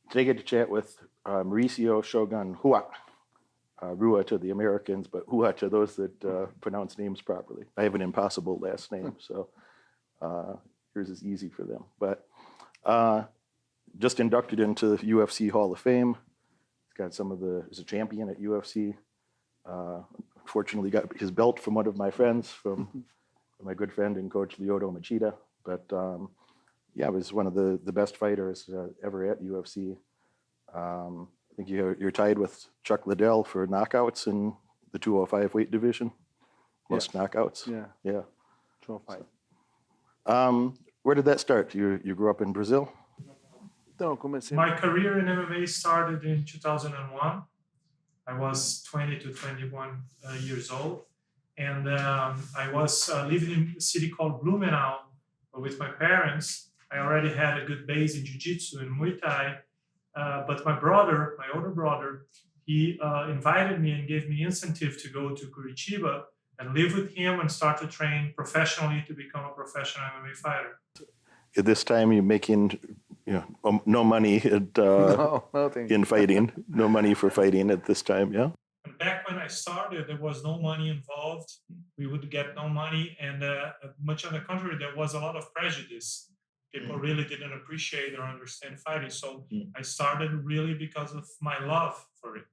Today I get to chat with Mauricio Shogun Rua to the Americans, but Hua to those that pronounce names properly. I have an impossible last name, so yours is easy for them. But just inducted into the UFC Hall of Fame. He's got he's a champion at UFC. Unfortunately got his belt from one of my friends, from my good friend and coach Lyoto Machida. But yeah, was one of the best fighters ever at UFC. I think you're tied with Chuck Liddell for knockouts in the 205 weight division. Most knockouts. Yeah. 205. Where did that start? You grew up in Brazil? My career in MMA started in 2001. I was 20 to 21 years old. And I was living in a city called Blumenau with my parents. I already had a good base in Jiu-Jitsu and Muay Thai. But my older brother, he invited me and gave me incentive to go to Curitiba and live with him and start to train professionally to become a professional MMA fighter. At this time, you're making no money in fighting, no money for fighting at this time, yeah? And back when I started, there was no money involved. We would get no money. And much on the contrary, there was a lot of prejudice. People really didn't appreciate or understand fighting. So I started really because of my love for it.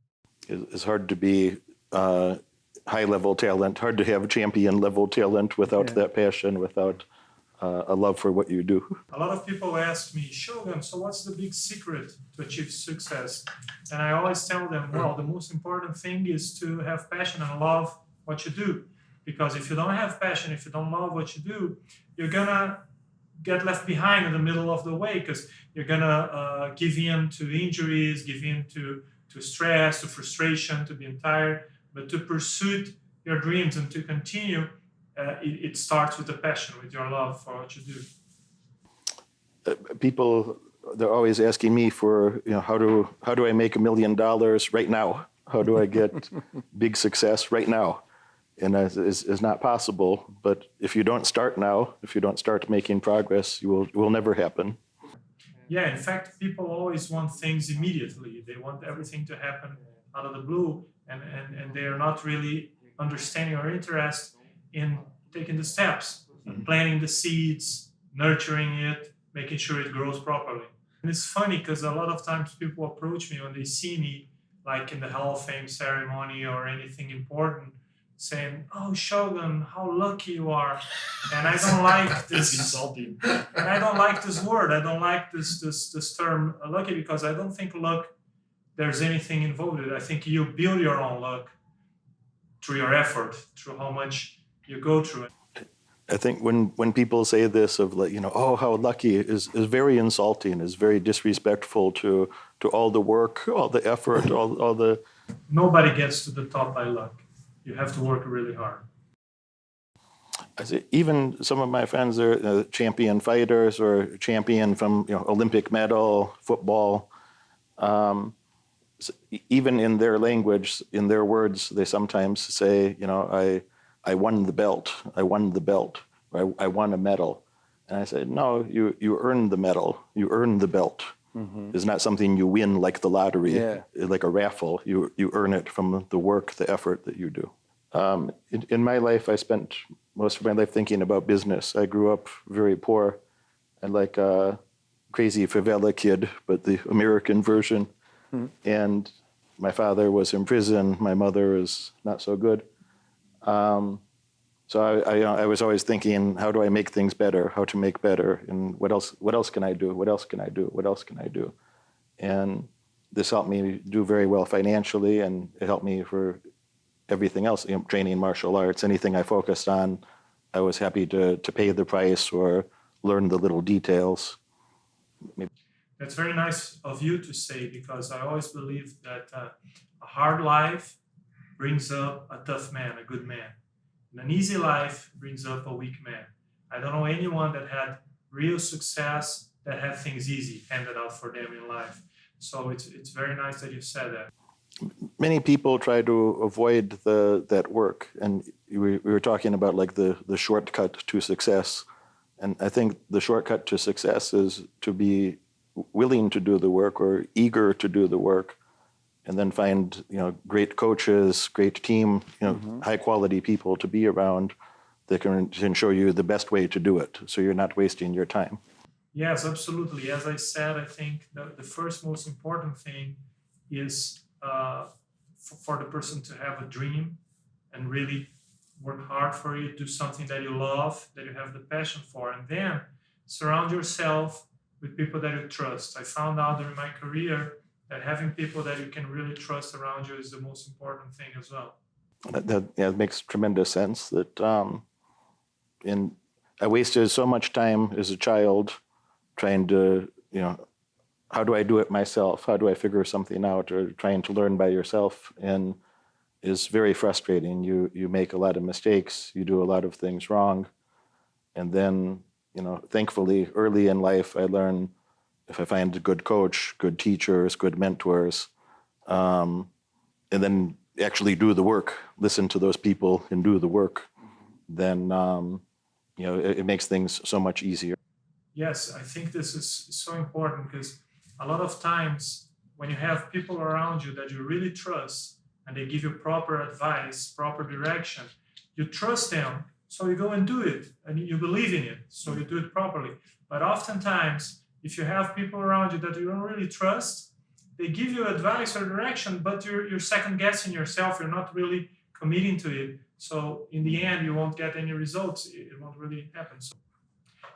It's hard to be high-level talent, hard to have champion-level talent without that passion, without a love for what you do. A lot of people ask me, Shogun, so what's the big secret to achieve success? And I always tell them, well, the most important thing is to have passion and love what you do. Because if you don't have passion, if you don't love what you do, you're going to get left behind in the middle of the way, because you're going to give in to injuries, give in to stress, to frustration, to being tired. But to pursue your dreams and to continue, it starts with the passion, with your love for what you do. People, they're always asking me for, how do I make $1 million right now? How do I get big success right now? And it's not possible. But if you don't start now, if you don't start making progress, it will never happen. Yeah, in fact, people always want things immediately. They want everything to happen out of the blue, and they are not really understanding or interested in taking the steps, planting the seeds, nurturing it, making sure it grows properly. And it's funny because a lot of times people approach me when they see me, like in the Hall of Fame ceremony or anything important, saying, "Oh, Shogun, how lucky you are." And I don't like this. Insulting. And I don't like this word. I don't like this term lucky, because I don't think luck, there's anything involved with it. I think you build your own luck through your effort, through how much you go through it. I think when people say this of oh, how lucky, is very insulting, is very disrespectful to all the work, all the effort, all the... Nobody gets to the top by luck. You have to work really hard. I say, even some of my friends are champion fighters or champion from Olympic medal, football. So even in their language, in their words, they sometimes say, I won the belt, I won the belt, or I won a medal. And I said, no, you earned the medal, you earned the belt. It's not something you win like the lottery, like a raffle. You earn it from the work, the effort that you do. In my life, I spent most of my life thinking about business. I grew up very poor and like a crazy favela kid, but the American version. And my father was in prison. My mother is not so good. So I was always thinking, how do I make things better? How to make better? And what else can I do? What else can I do? What else can I do? And this helped me do very well financially, and it helped me for everything else, training martial arts. Anything I focused on, I was happy to pay the price or learn the little details. That's very nice of you to say, because I always believe that a hard life brings up a tough man, a good man. And an easy life brings up a weak man. I don't know anyone that had real success that had things easy handed out for them in life. So it's very nice that you said that. Many people try to avoid that work. And we were talking about like the shortcut to success. And I think the shortcut to success is to be willing to do the work or eager to do the work, and then find, great coaches, great team, high quality people to be around that can show you the best way to do it, so you're not wasting your time. Yes, absolutely. As I said, I think the first most important thing is for the person to have a dream and really work hard for it, do something that you love, that you have the passion for, and then surround yourself with people that you trust. I found out during my career that having people that you can really trust around you is the most important thing as well. That makes tremendous sense. I wasted so much time as a child trying to, how do I do it myself? How do I figure something out? Or trying to learn by yourself, and is very frustrating. You make a lot of mistakes, you do a lot of things wrong, and then, thankfully, early in life, I learned if I find a good coach, good teachers, good mentors, and then actually do the work, listen to those people and do the work, then, it makes things so much easier. Yes, I think this is so important because a lot of times when you have people around you that you really trust and they give you proper advice, proper direction, you trust them, so you go and do it and you believe in it, so you do it properly. But oftentimes, if you have people around you that you don't really trust, they give you advice or direction, but you're second guessing yourself, you're not really committing to it. So in the end, you won't get any results. It won't really happen. So,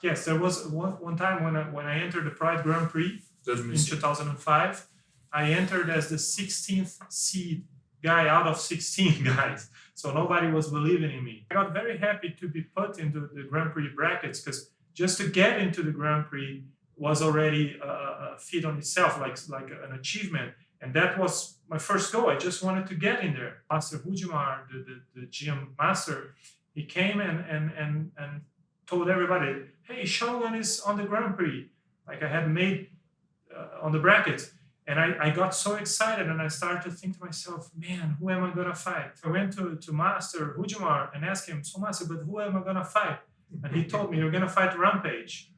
yes, there was one time when I entered the Pride Grand Prix in 2005. I entered as the 16th seed guy out of 16 guys. So nobody was believing in me. I got very happy to be put into the Grand Prix brackets because just to get into the Grand Prix was already a feat on itself, like an achievement. And that was my first goal. I just wanted to get in there. Master Hujimar, the GM master, he came and told everybody, hey, Shogun is on the Grand Prix. Like I had made on the bracket. And I got so excited and I started to think to myself, man, who am I going to fight? I went to Master Hujimar and asked him, so Master, but who am I going to fight? And he told me, you're going to fight Rampage.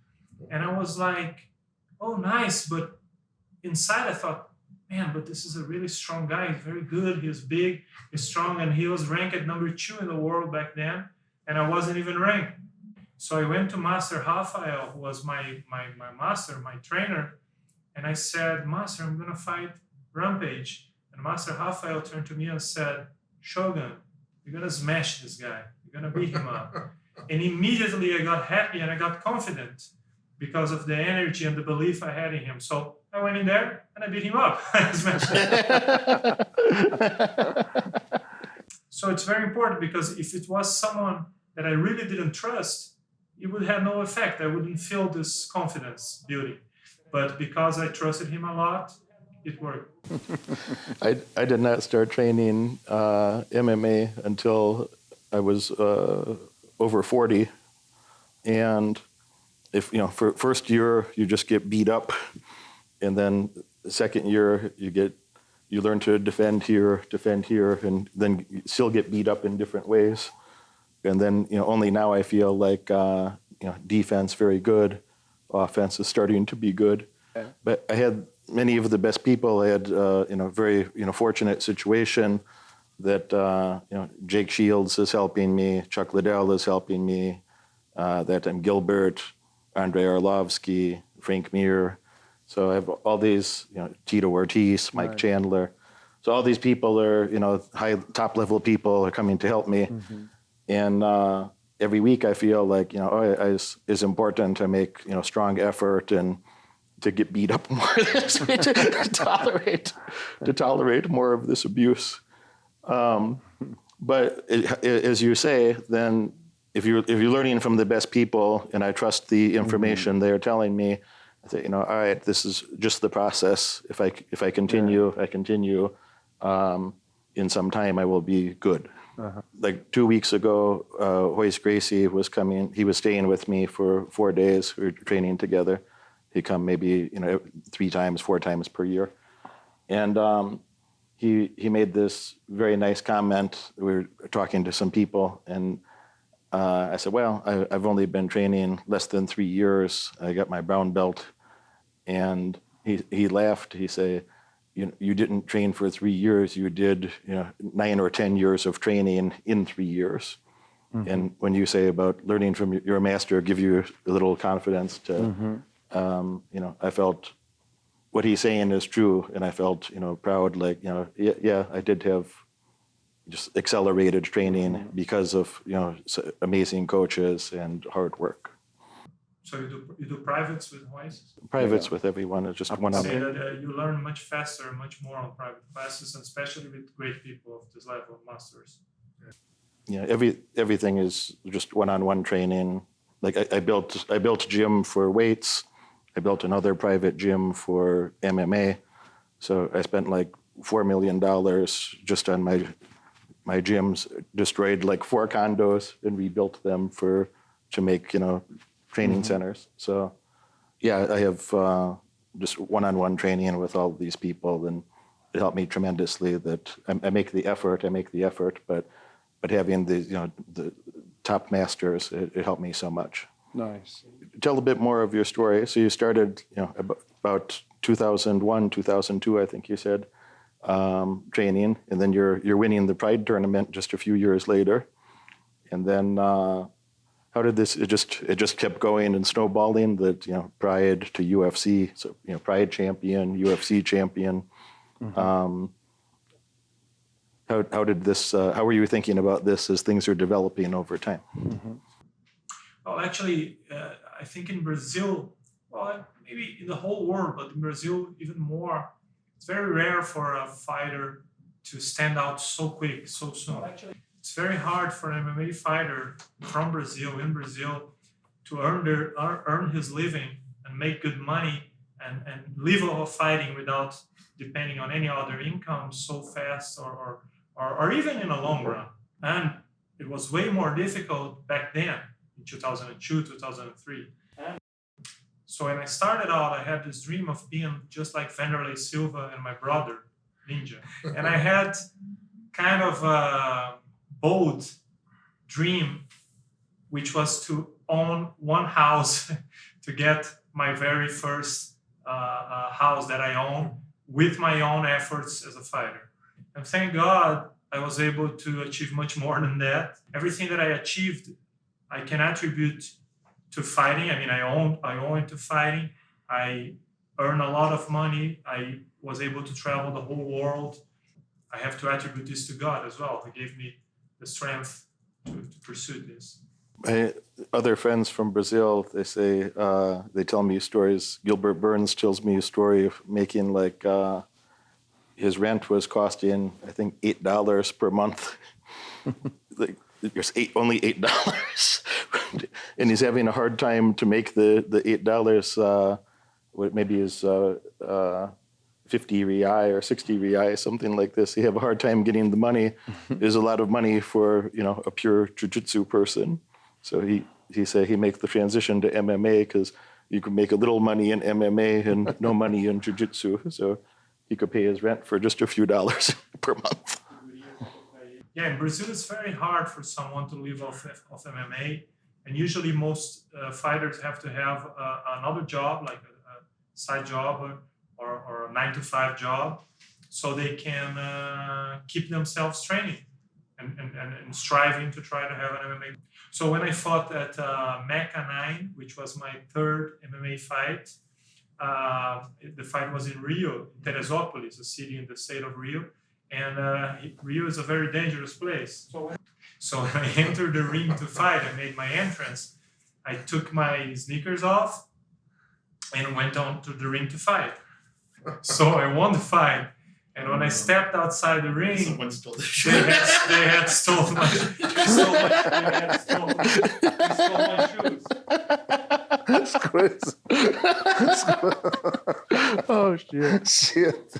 And I was like, oh, nice. But inside I thought, man, but this is a really strong guy. He's very good. He's big, he's strong. And he was ranked at number 2 in the world back then. And I wasn't even ranked. So I went to Master Rafael, who was my master, my trainer. And I said, Master, I'm going to fight Rampage. And Master Rafael turned to me and said, Shogun, you're going to smash this guy. You're going to beat him up. And immediately I got happy and I got confident because of the energy and the belief I had in him. So I went in there and I beat him up. So it's very important because if it was someone that I really didn't trust, it would have no effect. I wouldn't feel this confidence building. But because I trusted him a lot, it worked. I did not start training MMA until I was over 40. And for first year, you just get beat up. And then the second year, you learn to defend here, and then you still get beat up in different ways. And then, only now I feel like, defense very good. Offense is starting to be good. Okay. But I had many of the best people. I had, very, fortunate situation that, Jake Shields is helping me, Chuck Liddell is helping me, that time Gilbert, Andrei Arlovsky, Frank Mir. So I have all these, Tito Ortiz, Mike Chandler. So all these people are, top level people are coming to help me. Mm-hmm. And every week I feel like, it's important to make, strong effort and to get beat up more to tolerate more of this abuse. But as you say, then if you're learning from the best people, and I trust the information they're telling me, I say, all right, this is just the process. If I continue, in some time I will be good. Uh-huh. Like 2 weeks ago, Royce Gracie was coming. He was staying with me for 4 days. We were training together. He'd come maybe 3 times, 4 times per year, and he made this very nice comment. We were talking to some people, and I said, "Well, I've only been training less than 3 years. I got my brown belt, And he laughed. He said, you didn't train for 3 years. You did 9 or 10 years of training in 3 years. And when you say about learning from your master, give you a little confidence to, I felt what he's saying is true, and I felt, proud. Like, yeah, I did have just accelerated training because of, amazing coaches and hard work. So you do privates with Hoist? Privates with everyone is just one on Say one. that you learn much faster, much more on private classes, and especially with great people of this level of masters. Yeah, everything is just one-on-one training. Like I built a gym for weights. I built another private gym for MMA. So I spent like $4 million just on my gyms. Destroyed like 4 condos and rebuilt them to make training centers. So yeah, I have just one-on-one training with all these people, and it helped me tremendously. That I make the effort, but having the top masters, it helped me so much. Nice. Tell a bit more of your story. So you started, about 2001, 2002, I think you said, training, and then you're winning the Pride tournament just a few years later, and then how did this? It just kept going and snowballing. That Pride to UFC, so Pride champion, UFC champion. How did this? How were you thinking about this as things are developing over time? Well, actually, I think in Brazil, well, maybe in the whole world, but in Brazil even more, it's very rare for a fighter to stand out so quick, so soon. Actually, it's very hard for an MMA fighter from Brazil, in Brazil, to earn his living and make good money and live off of fighting without depending on any other income so fast or even in the long run. And it was way more difficult back then, in 2002, 2003. So when I started out, I had this dream of being just like Vanderlei Silva and my brother, Ninja. And I had kind of a bold dream, which was to own one house, to get my very first house that I own with my own efforts as a fighter. And thank God I was able to achieve much more than that. Everything that I achieved, I can attribute to fighting. I mean, I owe it to fighting. I earn a lot of money. I was able to travel the whole world. I have to attribute this to God as well. He gave me the strength to pursue this. My other friends from Brazil, they say, they tell me stories. Gilbert Burns tells me a story of making like, his rent was costing, I think, $8 per month. Like, there's only $8. And he's having a hard time to make the $8, what maybe is 50 reais or 60 reais, something like this. He have a hard time getting the money. There's a lot of money for, a pure jiu-jitsu person. So he said he makes the transition to MMA because you can make a little money in MMA and no money in jiu-jitsu. So he could pay his rent for just a few dollars per month. Yeah, in Brazil, it's very hard for someone to live off MMA. And usually most fighters have to have another job, like a side job or a 9-to-5 job, so they can keep themselves training and striving to try to have an MMA. So when I fought at Mecca 9, which was my third MMA fight, the fight was in Rio, Teresópolis, a city in the state of Rio. And Rio is a very dangerous place. So when I entered the ring to fight, I made my entrance. I took my sneakers off and went on to the ring to fight. So I won the fight. And when I stepped outside the ring, Someone stole the shoe. they had stolen my shoes. That's crazy. Oh, shit. Shit.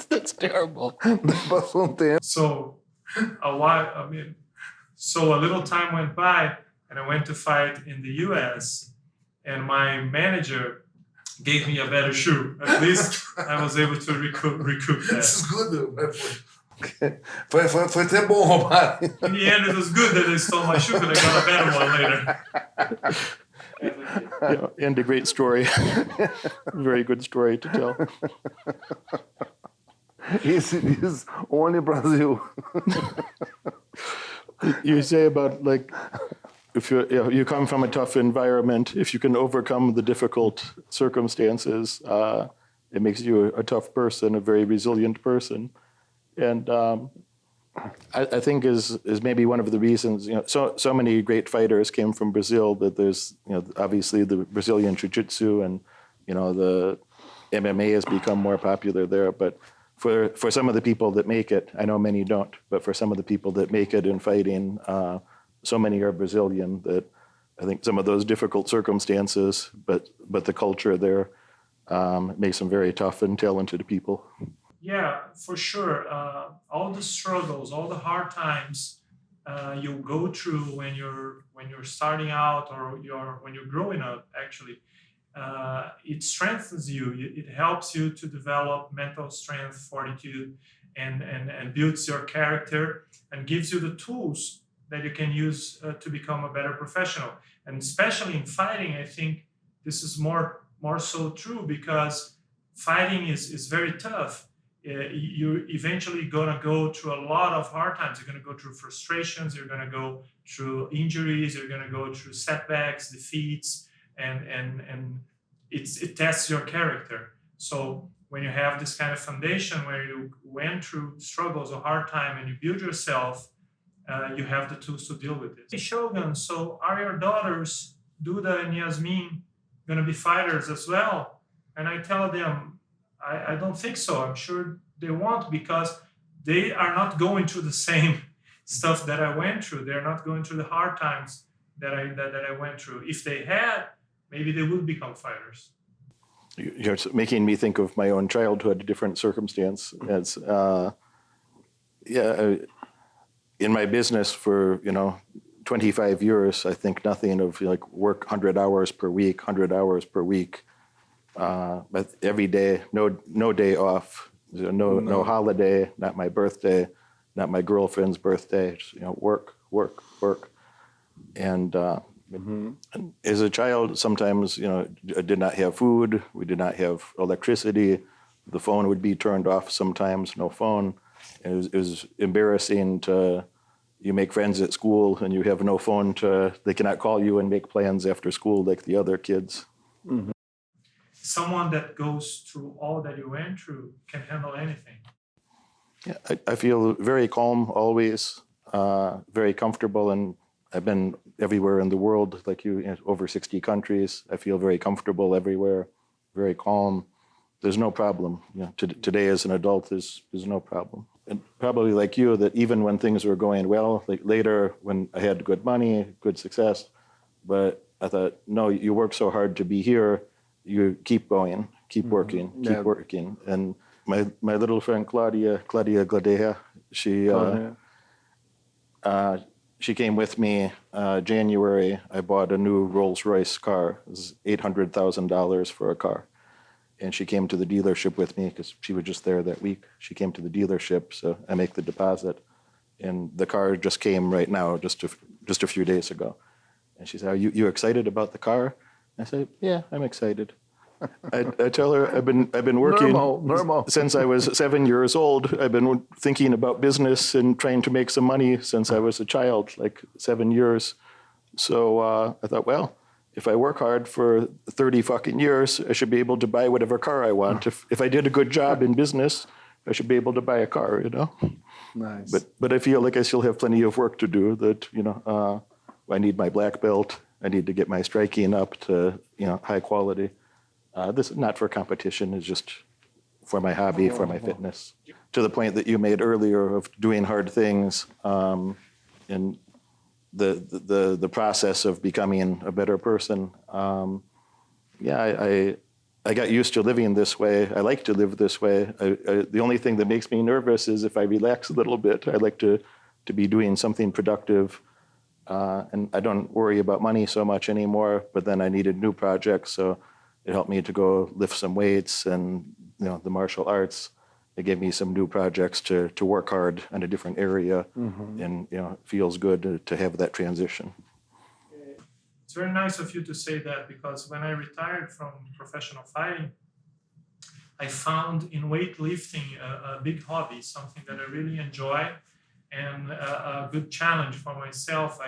That's terrible. Passou tempo. So a little time went by and I went to fight in the US and my manager gave me a better shoe. At least I was able to recoup that. This is good. Foi até bom roubar. In the end, it was good that they stole my shoe because I got a better one later. And a great story. Very good story to tell. He's only Brazil. You say about like, if you come from a tough environment, if you can overcome the difficult circumstances, it makes you a tough person, a very resilient person. And I think is maybe one of the reasons, so many great fighters came from Brazil, that there's, obviously the Brazilian Jiu-Jitsu and, the MMA has become more popular there. But for some of the people that make it, I know many don't, but for some of the people that make it in fighting, so many are Brazilian that I think some of those difficult circumstances, but the culture there makes them very tough and talented people. Yeah, for sure. All the struggles, all the hard times you go through when you're starting out or when you're growing up, actually, it strengthens you. It helps you to develop mental strength, fortitude, and builds your character and gives you the tools that you can use to become a better professional. And especially in fighting, I think this is more so true because fighting is very tough. You're eventually going to go through a lot of hard times. You're going to go through frustrations. You're going to go through injuries. You're going to go through setbacks, defeats, and it tests your character. So when you have this kind of foundation where you went through struggles or hard time and you build yourself, you have the tools to deal with this. Hey, Shogun, so are your daughters, Duda and Yasmin, going to be fighters as well? And I tell them, I don't think so. I'm sure they won't, because they are not going through the same stuff that I went through. They're not going through the hard times that I went through. If they had, maybe they would become fighters. You're making me think of my own childhood, a different circumstance. As in my business for 25 years, I think nothing of like work 100 hours per week, 100 hours per week. But every day, no day off, no holiday, not my birthday, not my girlfriend's birthday. Just, work. And as a child, sometimes I did not have food. We did not have electricity. The phone would be turned off sometimes. No phone. And it was embarrassing to. You make friends at school and you have no phone they cannot call you and make plans after school like the other kids. Mm-hmm. Someone that goes through all that you went through can handle anything. Yeah, I feel very calm always, very comfortable, and I've been everywhere in the world, like you, over 60 countries. I feel very comfortable everywhere, very calm. There's no problem. Today as an adult, there's no problem. And probably like you, that even when things were going well, like later when I had good money, good success, but I thought, no, you work so hard to be here. You keep going, keep working, keep working. And my little friend Claudia Gladeja, she came with me January. I bought a new Rolls-Royce car. It was $800,000 for a car. And she came to the dealership with me because she was just there that week. She came to the dealership, so I make the deposit. And the car just came right now, just a few days ago. And she said, "Are you excited about the car?" I said, "Yeah, I'm excited." I tell her I've been working normal. Since I was 7 years old. I've been thinking about business and trying to make some money since I was a child, like 7 years. So I thought, well, if I work hard for 30 fucking years, I should be able to buy whatever car I want. If I did a good job in business, I should be able to buy a car, Nice. But I feel like I still have plenty of work to do. That I need my black belt. I need to get my striking up to high quality. This is not for competition. It's just for my hobby, for my fitness. To the point that you made earlier of doing hard things, and the process of becoming a better person. I got used to living this way. I like to live this way. The only thing that makes me nervous is if I relax a little bit. I like to be doing something productive. And I don't worry about money so much anymore, but then I needed new projects, so it helped me to go lift some weights and the martial arts. It gave me some new projects to work hard in a different area, and it feels good to have that transition. It's very nice of you to say that, because when I retired from professional fighting, I found in weightlifting a big hobby, something that I really enjoy, and a good challenge for myself.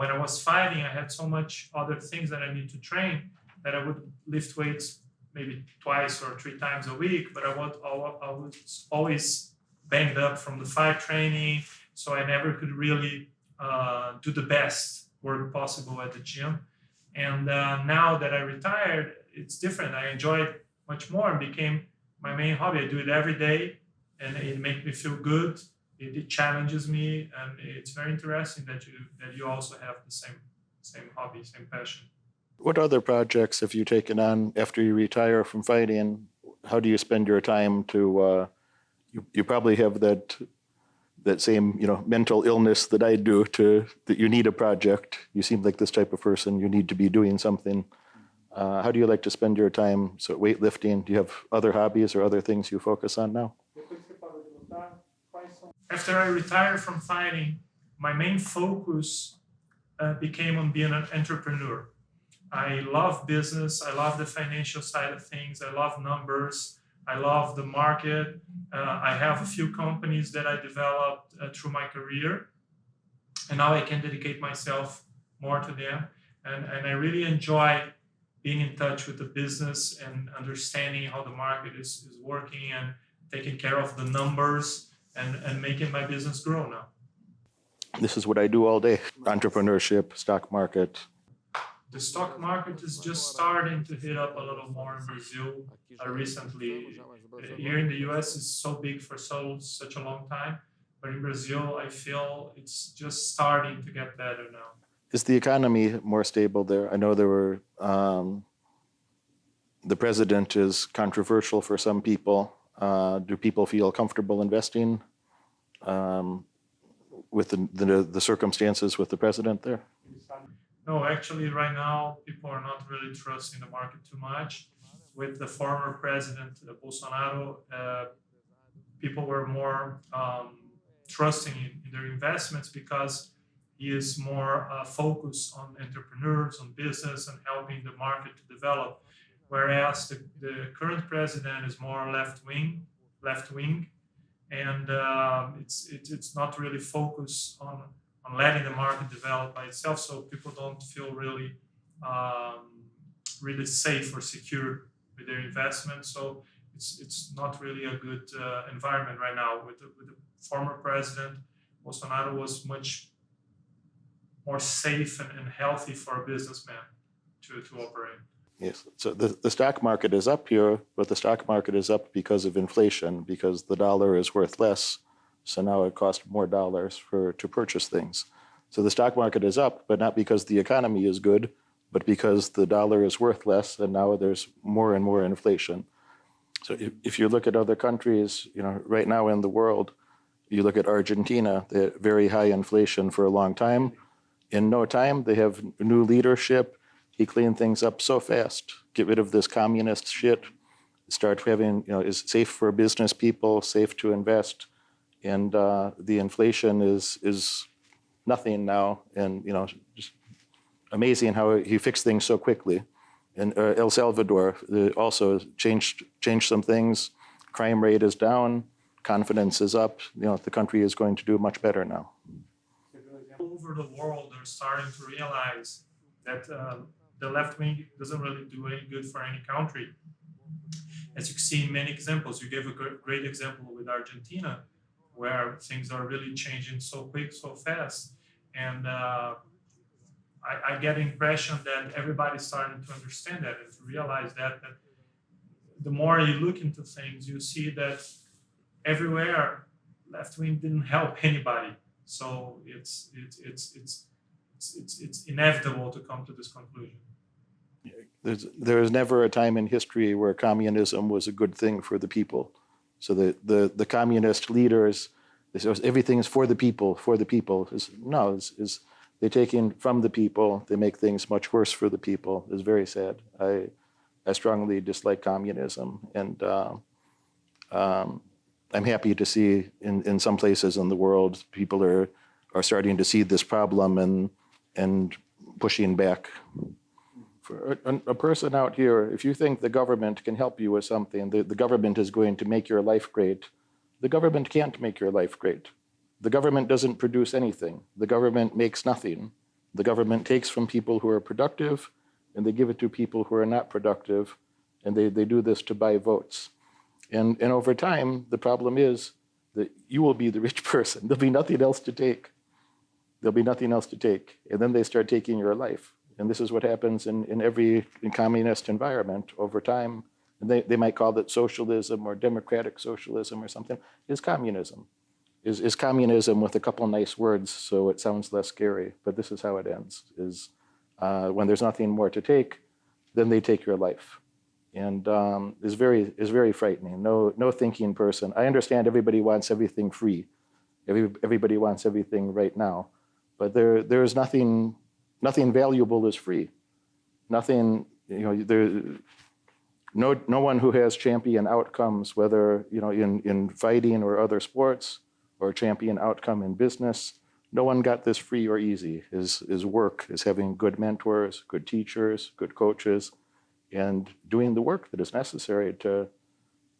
When I was fighting, I had so much other things that I need to train that I would lift weights maybe twice or 3 times a week, but I was always banged up from the fight training, so I never could really do the best work possible at the gym. And now that I retired, it's different. I enjoy it much more and became my main hobby. I do it every day, and it makes me feel good. It challenges me, and it's very interesting that you also have the same hobby, same passion. What other projects have you taken on after you retire from fighting? How do you spend your time to, you probably have that same, mental illness that I do, that you need a project. You seem like this type of person. You need to be doing something. How do you like to spend your time? So weightlifting, do you have other hobbies or other things you focus on now? After I retired from fighting, my main focus became on being an entrepreneur. I love business. I love the financial side of things. I love numbers. I love the market. I have a few companies that I developed through my career, and now I can dedicate myself more to them. And I really enjoy being in touch with the business and understanding how the market is working and taking care of the numbers and making my business grow now. This is what I do all day. Entrepreneurship, stock market. The stock market is just starting to hit up a little more in Brazil recently. Here in the US, it's so big for such a long time. But in Brazil, I feel it's just starting to get better now. Is the economy more stable there? I know there were, the president is controversial for some people. Do people feel comfortable investing with the circumstances with the president there? No, actually, right now, people are not really trusting the market too much. With the former president, Bolsonaro, people were more trusting in their investments because he is more focused on entrepreneurs, on business, and helping the market to develop. Whereas the current president is more left wing, and it's not really focused on letting the market develop by itself. So people don't feel really really safe or secure with their investment. So it's not really a good environment right now. With the former president, Bolsonaro was much more safe and healthy for a businessman to operate. Yes. So the stock market is up here, but the stock market is up because of inflation, because the dollar is worth less. So now it costs more dollars to purchase things. So the stock market is up, but not because the economy is good, but because the dollar is worth less, and now there's more and more inflation. So if you look at other countries, right now in the world, you look at Argentina, they had very high inflation for a long time. In no time, they have new leadership. He cleaned things up so fast. Get rid of this communist shit. Start having, is safe for business people, safe to invest. And the inflation is nothing now. And, just amazing how he fixed things so quickly. And El Salvador also changed some things. Crime rate is down. Confidence is up. The country is going to do much better now. All over the world, they're starting to realize that the left wing doesn't really do any good for any country. As you see in many examples, you gave a great example with Argentina, where things are really changing so quick, so fast. And I get the impression that everybody's starting to understand that and to realize that the more you look into things, you see that everywhere left wing didn't help anybody. So it's inevitable to come to this conclusion. There was never a time in history where communism was a good thing for the people. So the communist leaders, they say everything is for the people, for the people. No, they take in from the people, they make things much worse for the people. It's very sad. I strongly dislike communism, and I'm happy to see in some places in the world people are starting to see this problem and pushing back. For a person out here, if you think the government can help you with something, the government is going to make your life great, the government can't make your life great. The government doesn't produce anything. The government makes nothing. The government takes from people who are productive and they give it to people who are not productive, and they do this to buy votes. And over time, the problem is that you will be the rich person. There'll be nothing else to take. There'll be nothing else to take. And then they start taking your life. And this is what happens in every communist environment over time. And they might call it socialism or democratic socialism or something. It's communism. Is communism with a couple nice words so it sounds less scary. But this is how it ends, is when there's nothing more to take, then they take your life. And is very frightening. No thinking person. I understand everybody wants everything free. Everybody wants everything right now. But there's nothing valuable is free. Nothing, no one who has champion outcomes, whether in fighting or other sports, or champion outcome in business, no one got this free or easy. Is work, is having good mentors, good teachers, good coaches, and doing the work that is necessary to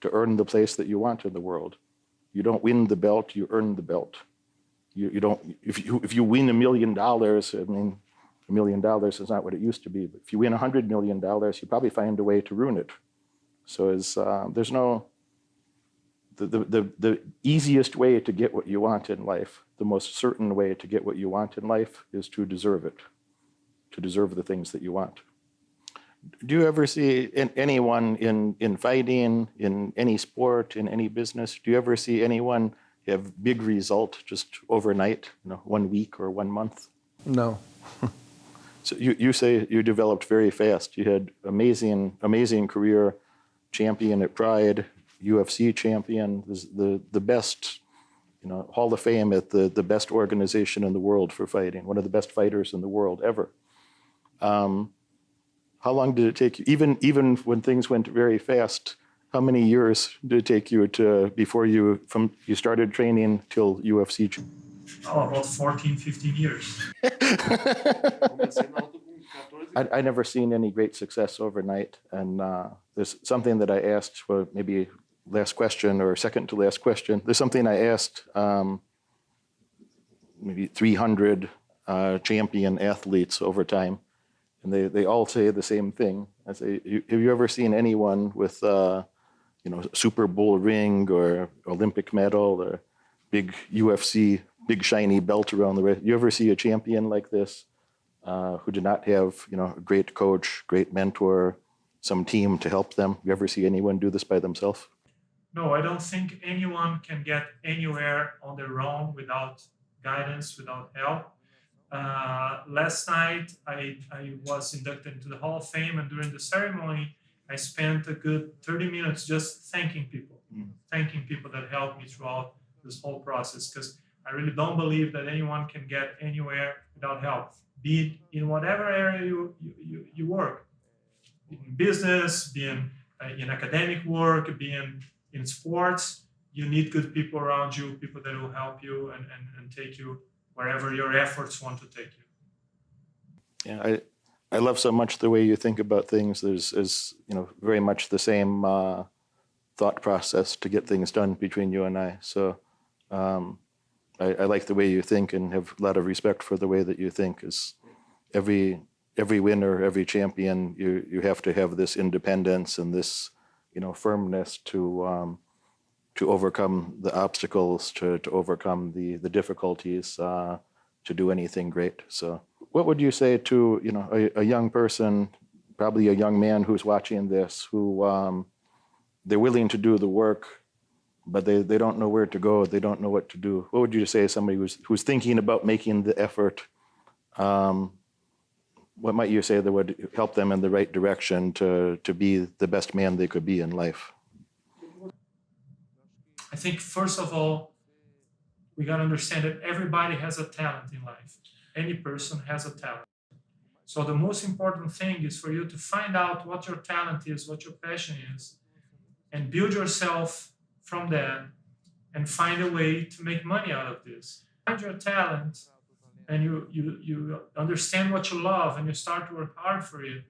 earn the place that you want in the world. You don't win the belt, you earn the belt. You don't, if you win $1 million, I mean, $1 million is not what it used to be, but if you win $100 million, you probably find a way to ruin it. So there's no, the easiest way to get what you want in life, the most certain way to get what you want in life is to deserve it, to deserve the things that you want. Do you ever see anyone in fighting, in any sport, in any business, do you ever see anyone have big result just overnight, 1 week or 1 month? No. So you say you developed very fast. You had amazing career, champion at Pride, UFC champion, the best, Hall of Fame at the best organization in the world for fighting, one of the best fighters in the world ever. How long did it take you, even when things went very fast, how many years did it take you before you started training till UFC? About 14, 15 years. I never seen any great success overnight. And there's something that I asked, well, maybe last question or second to last question. There's something I asked maybe 300 champion athletes over time. And they all say the same thing. I say, have you ever seen anyone with Super Bowl ring or Olympic medal or big UFC, big shiny belt around the wrist? You ever see a champion like this who did not have a great coach, great mentor, some team to help them? You ever see anyone do this by themselves? No, I don't think anyone can get anywhere on their own without guidance, without help. Last night, I was inducted into the Hall of Fame, and during the ceremony, I spent a good 30 minutes just thanking people that helped me throughout this whole process, because I really don't believe that anyone can get anywhere without help, be it in whatever area you work, in business, being in academic work, being in sports. You need good people around you, people that will help you and take you wherever your efforts want to take you. Yeah, I love so much the way you think about things. There's very much the same thought process to get things done between you and I. So I like the way you think and have a lot of respect for the way that you think. Is every winner, every champion, you have to have this independence and this firmness to overcome the obstacles, to overcome the difficulties, to do anything great. So what would you say to a young person, probably a young man who's watching this, who they're willing to do the work, but they don't know where to go, they don't know what to do? What would you say to somebody who's thinking about making the effort? What might you say that would help them in the right direction to be the best man they could be in life? I think, first of all, we got to understand that everybody has a talent in life. Any person has a talent. So the most important thing is for you to find out what your talent is, what your passion is, and build yourself from that and find a way to make money out of this. Find your talent and you understand what you love and you start to work hard for it,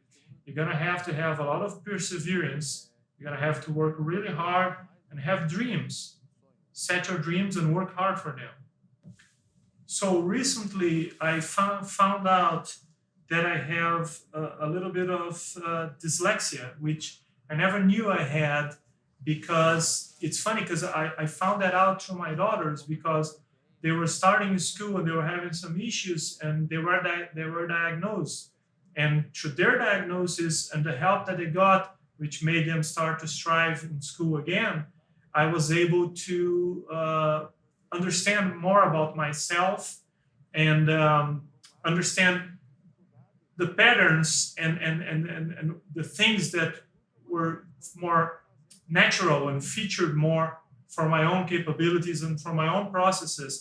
you're going to have a lot of perseverance. You're going to have to work really hard and have dreams. Set your dreams and work hard for them. So recently I found out that I have a little bit of dyslexia, which I never knew I had, because it's funny because I found that out through my daughters, because they were starting school and they were having some issues, and they were diagnosed. And through their diagnosis and the help that they got, which made them start to strive in school again, I was able to understand more about myself and understand the patterns and the things that were more natural and featured more for my own capabilities and for my own processes.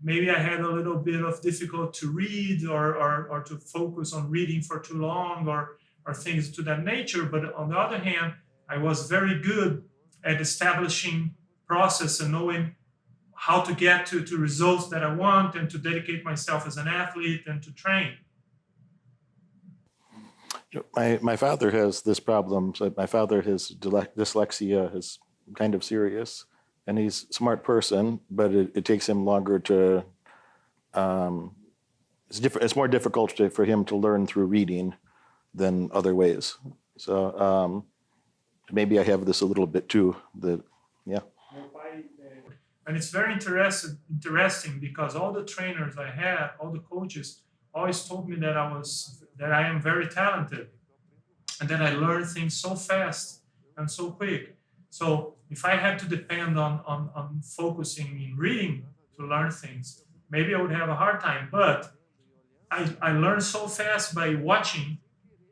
Maybe I had a little bit of difficulty to read or to focus on reading for too long or things to that nature. But on the other hand, I was very good at establishing process and knowing how to get to results that I want and to dedicate myself as an athlete and to train. My father has this problem. So my father, his dyslexia is kind of serious, and he's a smart person, but it takes him longer to. It's more difficult for him to learn through reading than other ways. So maybe I have this a little bit too. Yeah. And it's very interesting because all the trainers I had, all the coaches, always told me that I am very talented and that I learn things so fast and so quick. So if I had to depend on focusing in reading to learn things, maybe I would have a hard time. But I learn so fast by watching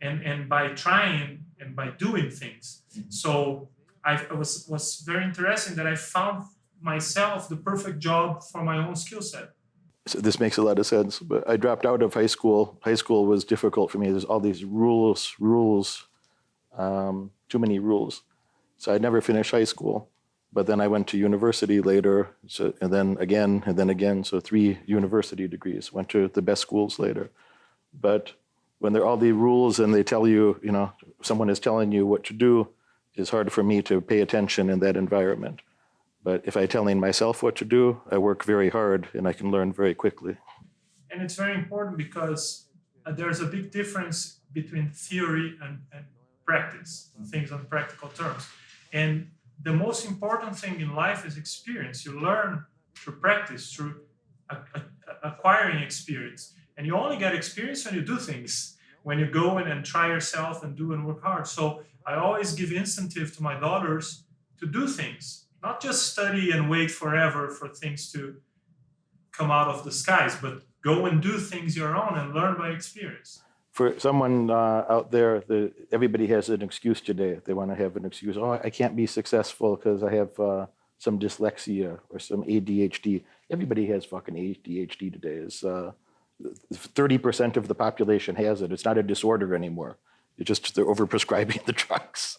and by trying and by doing things. So it was very interesting that I found myself the perfect job for my own skill set. So this makes a lot of sense, but I dropped out of high school. High school was difficult for me. There's all these rules, too many rules. So I never finished high school, but then I went to university later, and then again, so 3 university degrees, went to the best schools later. But when there are all the rules and they tell you, someone is telling you what to do, it's hard for me to pay attention in that environment. But if I'm telling myself what to do, I work very hard and I can learn very quickly. And it's very important because there's a big difference between theory and practice, things on practical terms. And the most important thing in life is experience. You learn through practice, through acquiring experience. And you only get experience when you do things, when you go in and try yourself and do and work hard. So I always give incentive to my daughters to do things. Not just study and wait forever for things to come out of the skies, but go and do things your own and learn by experience. For someone out there, everybody has an excuse today. They want to have an excuse. Oh, I can't be successful because I have some dyslexia or some ADHD. Everybody has fucking ADHD today. 30% of the population has it. It's not a disorder anymore. It's just they're overprescribing the drugs.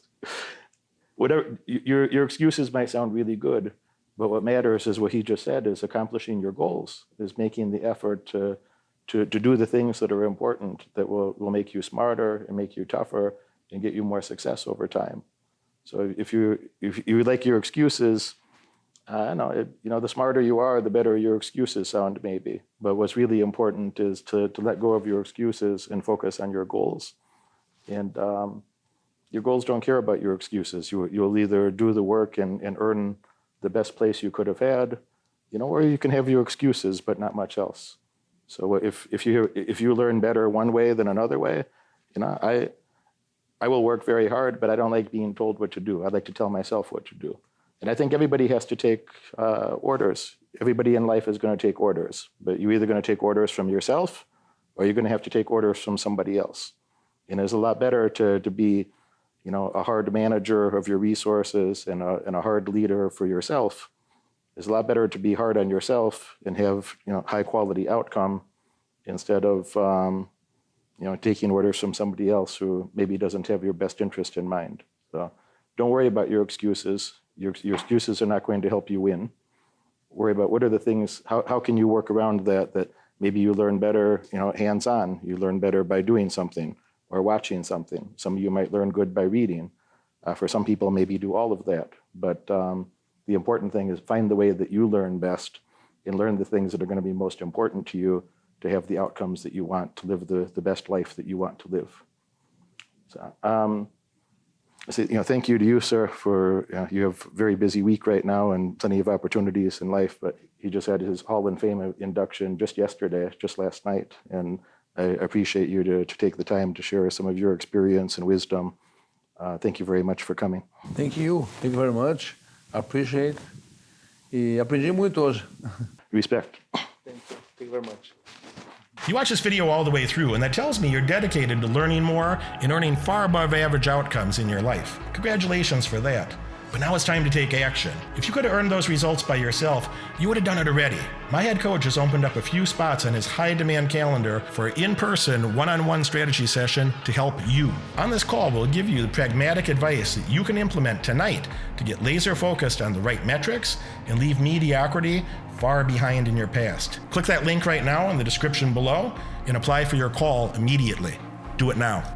Whatever your excuses might sound really good, but what matters is what he just said: is accomplishing your goals, is making the effort to do the things that are important, that will make you smarter and make you tougher and get you more success over time. So if you like your excuses, the smarter you are, the better your excuses sound maybe. But what's really important is to let go of your excuses and focus on your goals. And your goals don't care about your excuses. You'll either do the work and earn the best place you could have had, or you can have your excuses, but not much else. So if you learn better one way than another way, I will work very hard, but I don't like being told what to do. I like to tell myself what to do. And I think everybody has to take orders. Everybody in life is going to take orders, but you're either going to take orders from yourself or you're going to have to take orders from somebody else. And it's a lot better to be a hard manager of your resources and a hard leader for yourself. It's a lot better to be hard on yourself and have high quality outcome instead of taking orders from somebody else who maybe doesn't have your best interest in mind. So don't worry about your excuses. Your excuses are not going to help you win. Worry about what are the things, how can you work around that maybe you learn better, hands-on. You learn better by doing something or watching something. Some of you might learn good by reading. For some people, maybe do all of that. But the important thing is find the way that you learn best and learn the things that are going to be most important to you to have the outcomes that you want, to live the best life that you want to live. So, thank you to you, sir, for you have a very busy week right now and plenty of opportunities in life, but he just had his Hall of Fame induction just last night, and I appreciate you to take the time to share some of your experience and wisdom. Thank you very much for coming. Thank you very much. Appreciate. E aprendi muito hoje. Respect. Thank you very much. You watch this video all the way through, and that tells me you're dedicated to learning more and earning far above average outcomes in your life. Congratulations for that. But now it's time to take action. If you could have earned those results by yourself, you would have done it already. My head coach has opened up a few spots on his high-demand calendar for an in-person, one-on-one strategy session to help you. On this call, we'll give you the pragmatic advice that you can implement tonight to get laser-focused on the right metrics and leave mediocrity far behind in your past. Click that link right now in the description below and apply for your call immediately. Do it now.